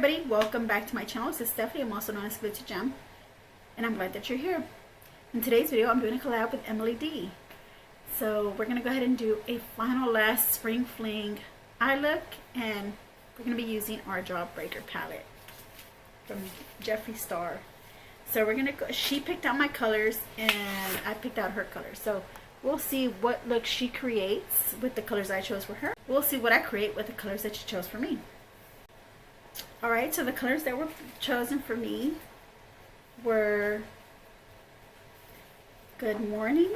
everybody, welcome back to my channel. This is Stephanie. I'm also known as GLITZYGem, and I'm glad that you're here. In today's video, I'm doing a collab with Emily D. So we're gonna go ahead and do a final last spring fling eye look, and we're gonna be using our Jawbreaker palette from Jefree Star. So we're gonna go, she picked out my colors and I picked out her colors. So we'll see what look she creates with the colors I chose for her. We'll see what I create with the colors that she chose for me. Alright, so the colors that were chosen for me were Good Morning,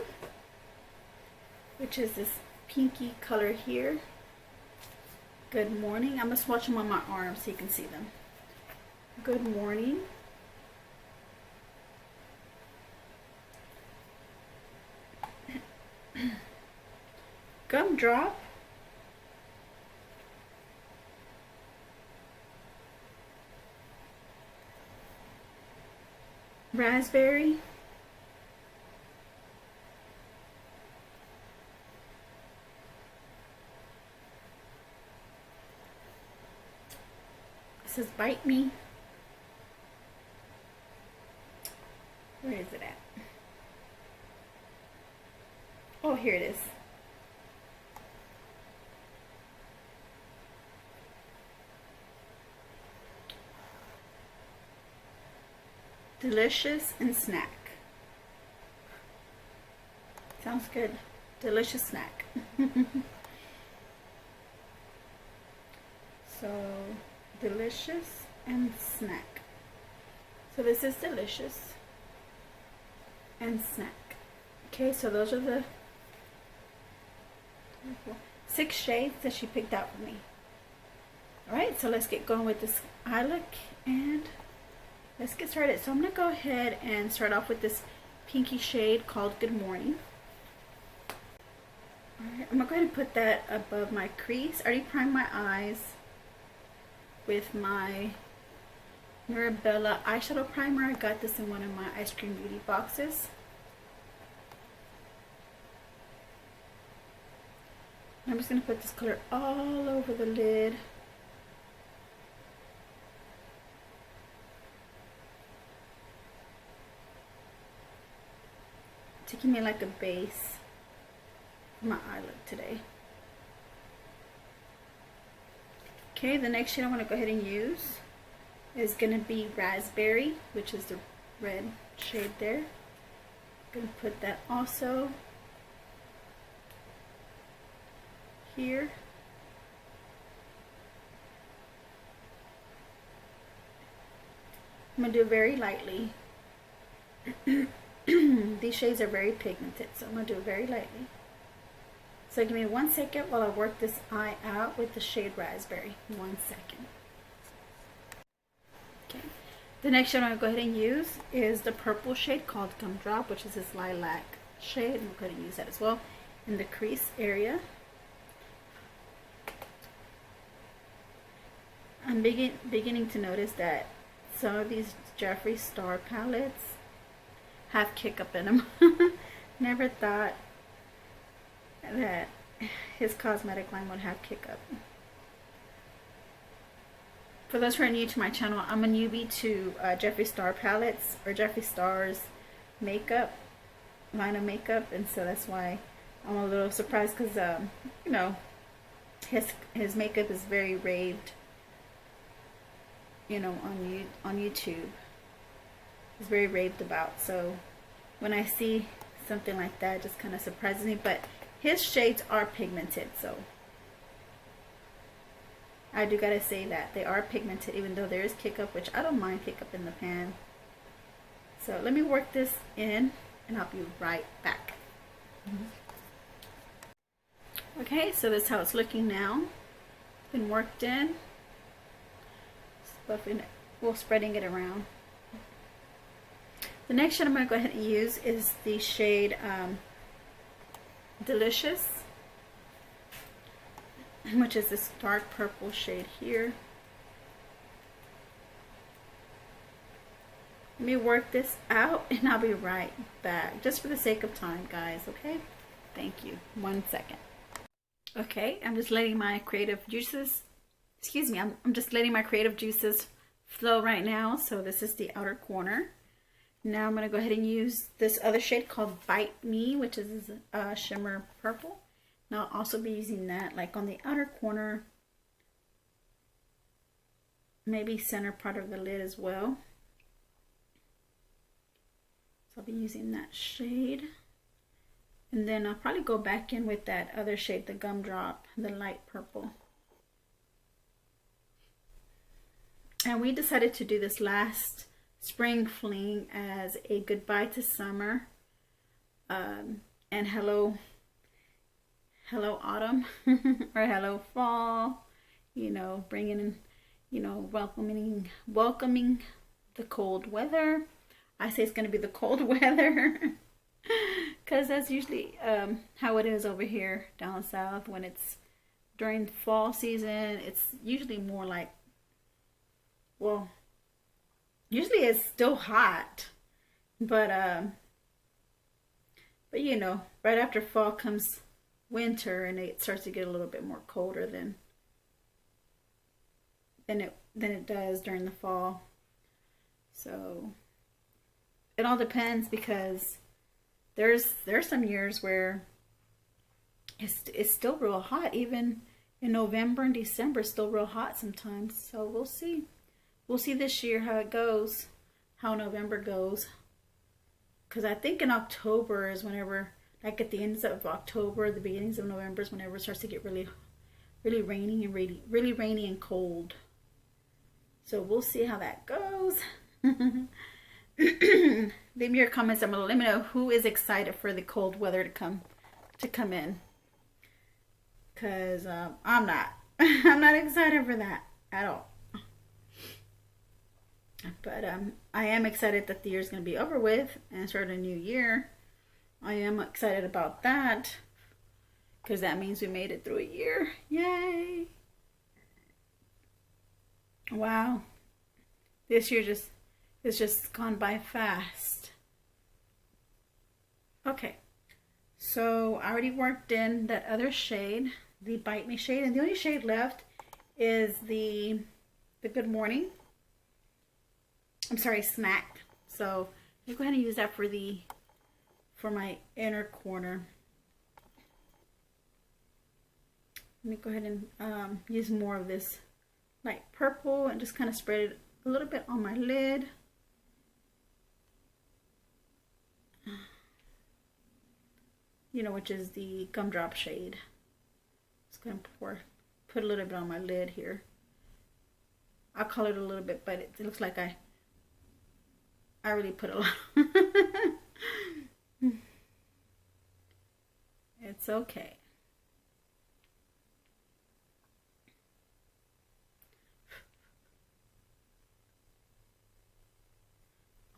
which is this pinky color here. Good Morning. I'm going to swatch them on my arm so you can see them. Good Morning. Gumdrop. Raspberry. This is Bite Me. Where is it at? Oh, here it is. Delicious and Snack. Sounds good. Delicious Snack. So, Delicious and Snack. So this is Delicious and Snack. Okay, so those are the 6 shades that she picked out for me. Alright, so let's get going with this eye look and let's get started. So I'm going to go ahead and start off with this pinky shade called Good Morning. Alright, I'm going to go ahead and put that above my crease. I already primed my eyes with my Mirabella eyeshadow primer. I got this in one of my Ice Cream Beauty boxes. I'm just going to put this color all over the lid. To give me like a base for my eye look today. Okay, the next shade I want to go ahead and use is going to be Raspberry, which is the red shade there. I'm going to put that also here. I'm going to do it very lightly. These shades are very pigmented, so I'm going to do it very lightly. So give me 1 second while I work this eye out with the shade Raspberry. 1 second. Okay. The next shade I'm going to go ahead and use is the purple shade called Gumdrop, which is this lilac shade. I'm going to use that as well in the crease area. I'm beginning to notice that some of these Jefree Star palettes have kick up in them. Never thought that his cosmetic line would have kick up. For those who are new to my channel, I'm a newbie to Jefree Star palettes, or Jefree Star's makeup, line of makeup, and so that's why I'm a little surprised, because you know, his makeup is very raved, you know, on YouTube. It's very raved about, so when I see something like that, it just kind of surprises me. But his shades are pigmented, so I do gotta say that they are pigmented, even though there is kick up, which I don't mind kick up in the pan. So let me work this in and I'll be right back. Okay, so this is how it's looking now. Been worked in. Buffing it, well, spreading it around. The next shade I'm going to go ahead and use is the shade Delicious, which is this dark purple shade here. Let me work this out and I'll be right back, just for the sake of time, guys. Okay, thank you. 1 second. Okay, I'm just letting my creative juices, excuse me, I'm just letting my creative juices flow right now. So this is the outer corner. Now I'm going to go ahead and use this other shade called Bite Me, which is shimmer purple. Now I'll also be using that like on the outer corner, maybe center part of the lid as well. So I'll be using that shade. And then I'll probably go back in with that other shade, the Gumdrop, the light purple. And we decided to do this last spring fling as a goodbye to summer and hello autumn or hello fall, you know, bringing in, you know, welcoming the cold weather. I say it's going to be the cold weather because that's usually how it is over here down south. When it's during fall season, it's usually more like, well, usually it's still hot, but you know, right after fall comes winter, and it starts to get a little bit more colder than it does during the fall. So it all depends, because there's some years where it's still real hot. Even in November and December, it's still real hot sometimes. So we'll see. We'll see this year how it goes, how November goes. Because I think in October is whenever, like at the ends of October, the beginnings of November is whenever it starts to get really rainy and really rainy and cold. So we'll see how that goes. Leave me your comments down below. Let me know who is excited for the cold weather to come in. Because I'm not. I'm not excited for that at all. But I am excited that the year is going to be over with and start a new year. I am excited about that, because that means we made it through a year. Yay! Wow. This year it's just gone by fast. Okay. So I already worked in that other shade, the Bite Me shade, and the only shade left is the Good Morning. I'm sorry, Snack. So I'm go ahead and use that for my inner corner. Let me go ahead and use more of this light purple and just kind of spread it a little bit on my lid. You know, which is the Gumdrop shade. Just gonna put a little bit on my lid here. I'll color it a little bit, but it looks like I really put a lot. It's okay.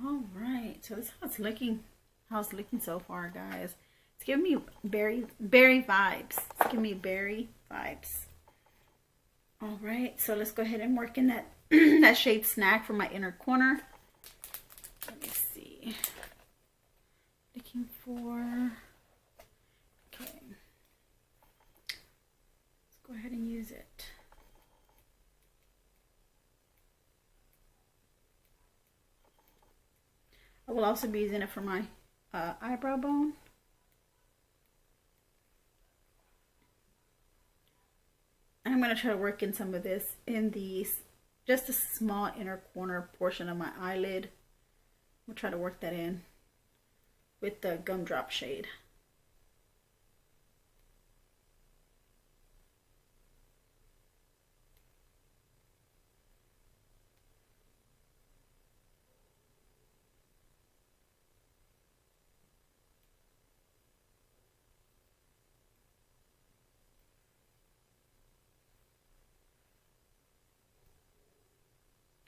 All right, so this is how it's looking. How it's looking so far, guys. It's giving me berry vibes. It's giving me berry vibes. All right, so let's go ahead and work in that that shade Snack for my inner corner. Let me see. Looking for. Okay. Let's go ahead and use it. I will also be using it for my eyebrow bone. I'm going to try to work in some of this in just a small inner corner portion of my eyelid. We'll try to work that in with the Gumdrop shade.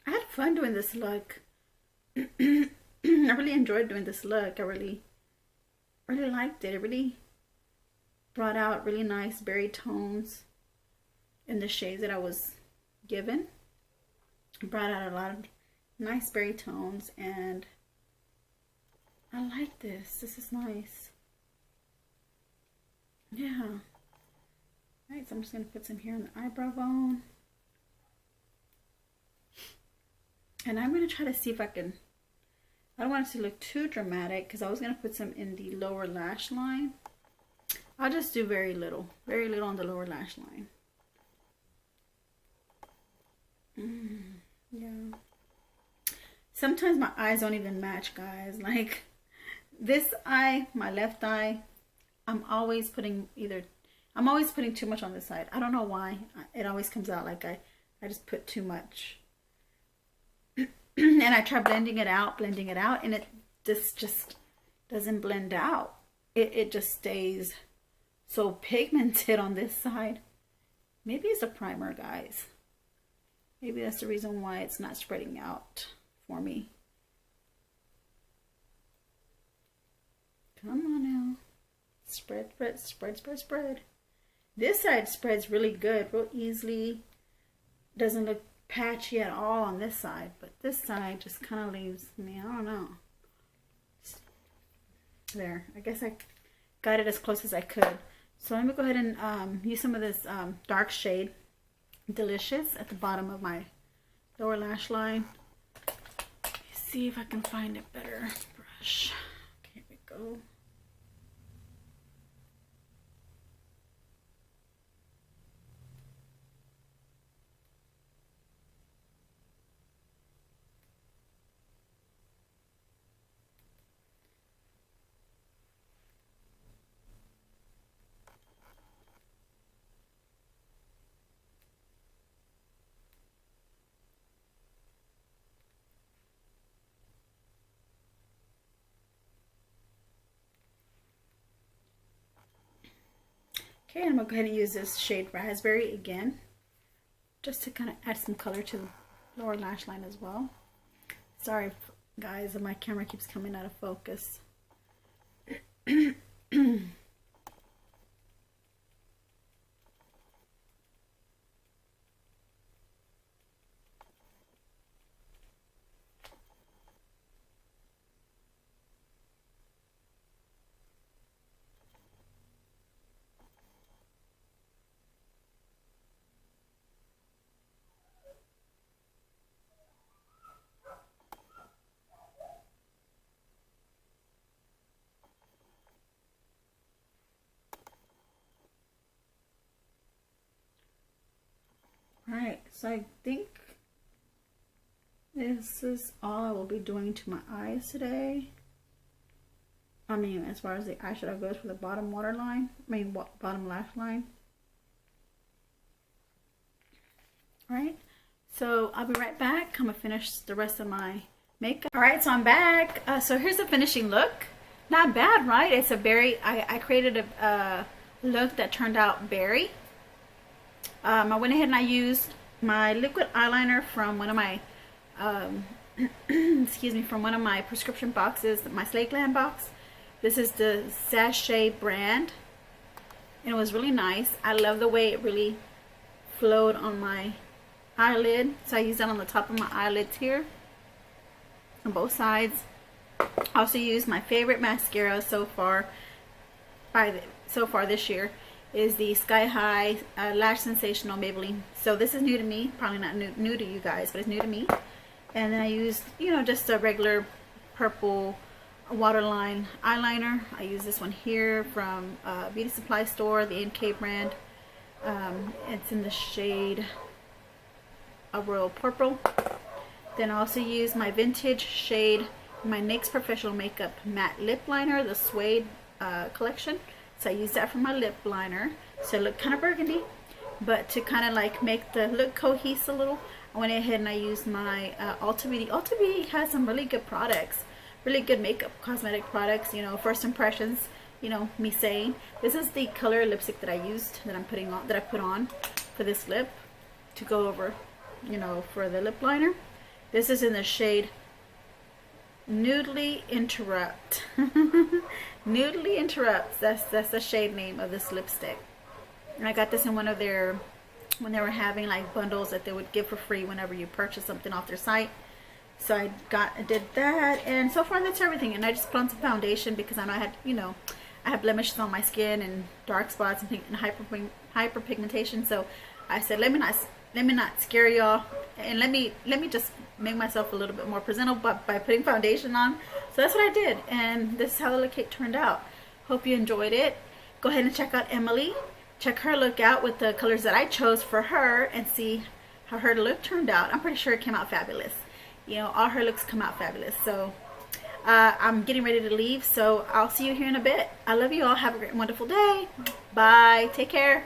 I had fun doing this look. I really enjoyed doing this look. I really liked it. It really brought out really nice berry tones in the shades that I was given. It brought out a lot of nice berry tones, and I like this. This is nice. Yeah. Alright, so I'm just going to put some here on the eyebrow bone. And I'm going to try to see if I can, I don't want it to look too dramatic because I was going to put some in the lower lash line. I'll just do very little on the lower lash line. Yeah. Sometimes my eyes don't even match, guys. Like this eye, my left eye, I'm always putting too much on this side. I don't know why. It always comes out like I just put too much. And I try blending it out, and it just doesn't blend out. It just stays so pigmented on this side. Maybe it's a primer, guys. Maybe that's the reason why it's not spreading out for me. Come on now. Spread, spread, spread, spread, spread. This side spreads really good, real easily. Doesn't look patchy at all on this side, but this side just kind of leaves me, I don't know. There, I guess I got it as close as I could. So let me go ahead and use some of this dark shade Delicious at the bottom of my lower lash line. See if I can find a better brush. Okay, here we go. Okay, I'm going to go ahead and use this shade Raspberry again, just to kind of add some color to the lower lash line as well. Sorry guys, my camera keeps coming out of focus. Alright, so I think this is all I will be doing to my eyes today. I mean, as far as the eyeshadow goes for the bottom waterline, bottom lash line. Alright, so I'll be right back. I'm going to finish the rest of my makeup. Alright, so I'm back. So here's the finishing look. Not bad, right? It's a berry. I created a look that turned out berry. I went ahead and I used my liquid eyeliner from one of my excuse me, from one of my prescription boxes, my Slate Glam box. This is the Sachet brand, and it was really nice. I love the way it really flowed on my eyelid, so I used that on the top of my eyelids here on both sides. I also used my favorite mascara so far this year is the Sky High Lash Sensational Maybelline. So this is new to me, probably not new to you guys, but it's new to me. And then I used, you know, just a regular purple waterline eyeliner. I use this one here from Beauty Supply Store, the NK brand. It's in the shade Royal Purple. Then I also use my vintage shade, my NYX Professional Makeup Matte Lip Liner, the Suede collection. So I use that for my lip liner, so it looked kind of burgundy, but to kind of like make the look cohesive a little, I went ahead and I used my Ulta Beauty. Ulta Beauty has some really good products, really good makeup cosmetic products, you know, first impressions, you know, me saying. This is the color lipstick that I used, that I put on for this lip to go over, you know, for the lip liner. This is in the shade Nudely Interrupt. Nudely Interrupts. That's the shade name of this lipstick. And I got this in one of their, when they were having like bundles that they would give for free whenever you purchase something off their site. So I did that, and so far that's everything. And I just put on some foundation because I know I had, you know, I have blemishes on my skin and dark spots and hyperpigmentation. So I said, let me not let me not scare y'all, and let me just make myself a little bit more presentable by putting foundation on. So that's what I did, and this is how the look cake turned out. Hope you enjoyed it. Go ahead and check out Emily. Check her look out with the colors that I chose for her and see how her look turned out. I'm pretty sure it came out fabulous. You know, all her looks come out fabulous. So I'm getting ready to leave, so I'll see you here in a bit. I love you all. Have a great, wonderful day. Bye. Take care.